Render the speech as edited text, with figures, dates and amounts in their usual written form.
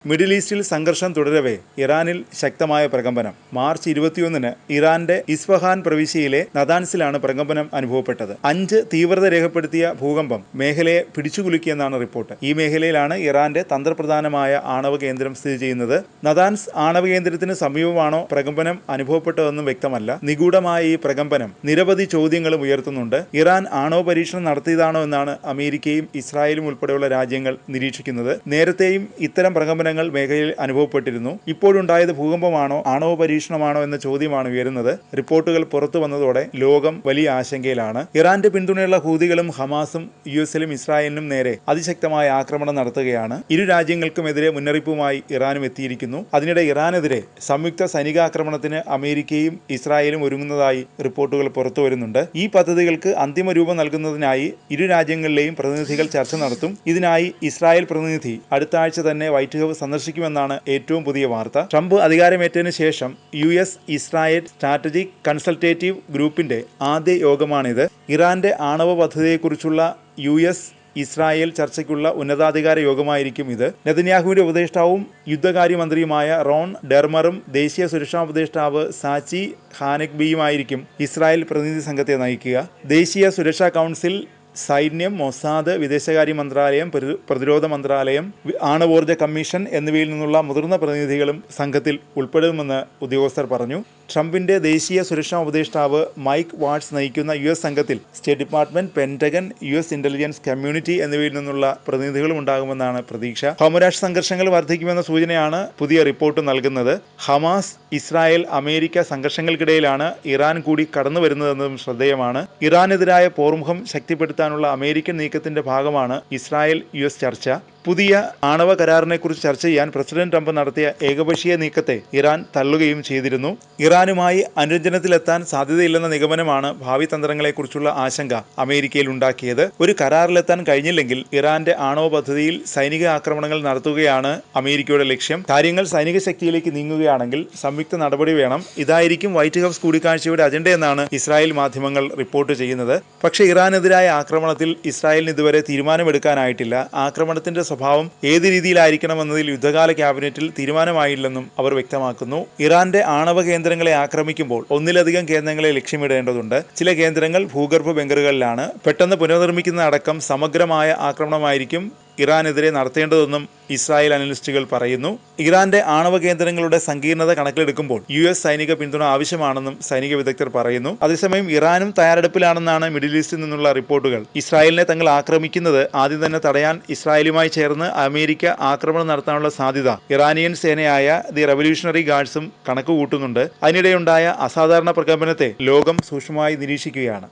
Middle ഈസ്റ്റിൽ സംഘർഷം തുടരവേ ഇറാനിൽ ശക്തമായ പ്രകമ്പനം. മാർച്ച് 21-ന് ഇറാന്റെ ഇസ്ഫഹാൻ പ്രവിശ്യയിലെ നതാൻസിലാണ് പ്രകമ്പനം അനുഭവപ്പെട്ടത്. 5 തീവ്രത രേഖപ്പെടുത്തിയ ഭൂകമ്പം മേഖലയെ പിടിച്ചുകുലുക്കിയെന്നാണ് റിപ്പോർട്ട്. ഈ മേഖലയിലാണ് ഇറാന്റെ തന്ത്രപ്രധാനമായ ആണവ കേന്ദ്രം സ്ഥിതി ചെയ്യുന്നത്. നതാൻസ് ആണവ കേന്ദ്രത്തിന് സമീപമാണോ പ്രകമ്പനം അനുഭവപ്പെട്ടതെന്നും വ്യക്തമല്ല. നിഗൂഢമായ ഈ പ്രകമ്പനം നിരവധി ചോദ്യങ്ങളും ഉയർത്തുന്നുണ്ട്. ഇറാൻ ആണവ പരീക്ഷണം നടത്തിയതാണോ എന്നാണ് അമേരിക്കയും ഇസ്രായേലും ഉൾപ്പെടെയുള്ള രാജ്യങ്ങൾ നിരീക്ഷിക്കുന്നത്. നേരത്തെയും ഇത്തരം പ്രകമ്പനം മേഖലയിൽ അനുഭവപ്പെട്ടിരുന്നു. ഇപ്പോഴുണ്ടായത് ഭൂകമ്പമാണോ ആണവ പരീക്ഷണമാണോ എന്ന ചോദ്യമാണ് ഉയരുന്നത്. റിപ്പോർട്ടുകൾ പുറത്തു വന്നതോടെ ലോകം വലിയ ആശങ്കയിലാണ്. ഇറാന്റെ പിന്തുണയുള്ള ഹൂതികളും ഹമാസും യുഎസിലും ഇസ്രായേലിനും നേരെ അതിശക്തമായ ആക്രമണം നടത്തുകയാണ്. ഇരു രാജ്യങ്ങൾക്കുമെതിരെ മുന്നറിയിപ്പുമായി ഇറാനും എത്തിയിരിക്കുന്നു. അതിനിടെ ഇറാനെതിരെ സംയുക്ത സൈനികാക്രമണത്തിന് അമേരിക്കയും ഇസ്രായേലും ഒരുങ്ങുന്നതായി റിപ്പോർട്ടുകൾ പുറത്തു വരുന്നുണ്ട്. ഈ പദ്ധതികൾക്ക് അന്തിമ രൂപം നൽകുന്നതിനായി ഇരു രാജ്യങ്ങളിലെയും പ്രതിനിധികൾ ചർച്ച നടത്തും. ഇതിനായി ഇസ്രായേൽ പ്രതിനിധി അടുത്ത ആഴ്ച തന്നെ വൈറ്റ് ഹൗസ് സന്ദർശിക്കുമെന്നാണ് ഏറ്റവും പുതിയ വാർത്ത. ട്രംപ് അധികാരമേറ്റതിനു ശേഷം US ഇസ്രായേൽ സ്ട്രാറ്റജിക് കൺസൾട്ടേറ്റീവ് ഗ്രൂപ്പിന്റെ ആദ്യ യോഗമാണിത്. ഇറാന്റെ ആണവ പദ്ധതിയെക്കുറിച്ചുള്ള US ഇസ്രായേൽ ചർച്ചയ്ക്കുള്ള ഉന്നതാധികാര യോഗമായിരിക്കും ഇത്. നെതന്യാഹുവിന്റെ ഉപദേഷ്ടാവും യുദ്ധകാര്യമന്ത്രിയുമായ റോൺ ഡെർമറും ദേശീയ സുരക്ഷാ ഉപദേഷ്ടാവ് സാച്ചി ഹാനെക്ബിയുമായിരിക്കും ഇസ്രായേൽ പ്രതിനിധി സംഘത്തെ നയിക്കുക. ദേശീയ സുരക്ഷാ കൗൺസിൽ, സൈന്യം, മൊസാദ്, വിദേശകാര്യ മന്ത്രാലയം, പ്രതിരോധ മന്ത്രാലയം, ആണവോർജ്ജ കമ്മീഷൻ എന്നിവയിൽ നിന്നുള്ള മുതിർന്ന പ്രതിനിധികളും സംഘത്തിൽ ഉൾപ്പെടുമെന്ന് ഉദ്യോഗസ്ഥർ പറഞ്ഞു. ട്രംപിന്റെ ദേശീയ സുരക്ഷാ ഉപദേഷ്ടാവ് മൈക്ക് വാട്സ് നയിക്കുന്ന US സംഘത്തിൽ state department, pentagon, US intelligence community എന്നിവയിൽ നിന്നുള്ള പ്രതിനിധികളും ഉണ്ടാകുമെന്നാണ് പ്രതീക്ഷ. ഹോമരാഷ്ട്ര സംഘർഷങ്ങൾ വർദ്ധിക്കുമെന്ന സൂചനയാണ് പുതിയ റിപ്പോർട്ട് നൽകുന്നത്. ഹമാസ്, ഇസ്രായേൽ, അമേരിക്ക സംഘർഷങ്ങൾക്കിടയിലാണ് ഇറാൻ കൂടി കടന്നു വരുന്നതെന്നതും ശ്രദ്ധേയമാണ്. ഇറാനെതിരായ പോർമുഖം ശക്തിപ്പെടുത്താനുള്ള അമേരിക്കൻ നീക്കത്തിന്റെ ഭാഗമാണ് ഇസ്രായേൽ US ചർച്ച. പുതിയ ആണവ കരാറിനെക്കുറിച്ച് ചർച്ച ചെയ്യാൻ പ്രസിഡന്റ് ട്രംപ് നടത്തിയ ഏകപക്ഷീയ നീക്കത്തെ ഇറാൻ തള്ളുകയും ചെയ്തിരുന്നു. ഇറാനുമായി അനുരഞ്ജനത്തിലെത്താൻ സാധ്യതയില്ലെന്ന നിഗമനമാണ് ഭാവി തന്ത്രങ്ങളെക്കുറിച്ചുള്ള ആശങ്ക അമേരിക്കയിൽ ഉണ്ടാക്കിയത്. ഒരു കരാറിലെത്താൻ കഴിഞ്ഞില്ലെങ്കിൽ ഇറാന്റെ ആണവ പദ്ധതിയിൽ സൈനിക ആക്രമണങ്ങൾ നടത്തുകയാണ് അമേരിക്കയുടെ ലക്ഷ്യം. കാര്യങ്ങൾ സൈനിക ശക്തിയിലേക്ക് നീങ്ങുകയാണെങ്കിൽ സംയുക്ത നടപടി വേണം. ഇതായിരിക്കും വൈറ്റ് ഹൗസ് കൂടിക്കാഴ്ചയുടെ അജണ്ടയെന്നാണ് ഇസ്രായേൽ മാധ്യമങ്ങൾ റിപ്പോർട്ട് ചെയ്യുന്നത്. പക്ഷേ ഇറാനെതിരായ ആക്രമണത്തിൽ ഇസ്രായേലിന് ഇതുവരെ തീരുമാനമെടുക്കാനായിട്ടില്ല. ആക്രമണത്തിന്റെ സ്വഭാവം ഏത് രീതിയിലായിരിക്കണമെന്നതിൽ യുദ്ധകാല ക്യാബിനറ്റിൽ തീരുമാനമായില്ലെന്നും അവർ വ്യക്തമാക്കുന്നു. ഇറാന്റെ ആണവ കേന്ദ്രങ്ങളെ ആക്രമിക്കുമ്പോൾ ഒന്നിലധികം കേന്ദ്രങ്ങളെ ലക്ഷ്യമിടേണ്ടതുണ്ട്. ചില കേന്ദ്രങ്ങൾ ഭൂഗർഭ ബങ്കറുകളിലാണ്. പെട്ടെന്ന് പുനർനിർമ്മിക്കുന്നതടക്കം സമഗ്രമായ ആക്രമണമായിരിക്കും ഇറാനെതിരെ നടത്തേണ്ടതെന്നും ഇസ്രായേൽ അനലിസ്റ്റുകൾ പറയുന്നു. ഇറാന്റെ ആണവ കേന്ദ്രങ്ങളുടെ സങ്കീർണത കണക്കിലെടുക്കുമ്പോൾ US സൈനിക പിന്തുണ ആവശ്യമാണെന്നും സൈനിക വിദഗ്ധർ പറയുന്നു. അതേസമയം ഇറാനും തയ്യാറെടുപ്പിലാണെന്നാണ് മിഡിൽ ഈസ്റ്റിൽ നിന്നുള്ള റിപ്പോർട്ടുകൾ. ഇസ്രായേലിനെ തങ്ങൾ ആക്രമിക്കുന്നത് ആദ്യം തന്നെ തടയാൻ ഇസ്രായേലുമായി ചേർന്ന് അമേരിക്ക ആക്രമണം നടത്താനുള്ള സാധ്യത ഇറാനിയൻ സേനയായ ദി റവല്യൂഷണറി ഗാർഡ്സും കണക്കുകൂട്ടുന്നുണ്ട്. അതിനിടെയുണ്ടായ അസാധാരണ പ്രകമ്പനത്തെ ലോകം സൂക്ഷ്മമായി നിരീക്ഷിക്കുകയാണ്.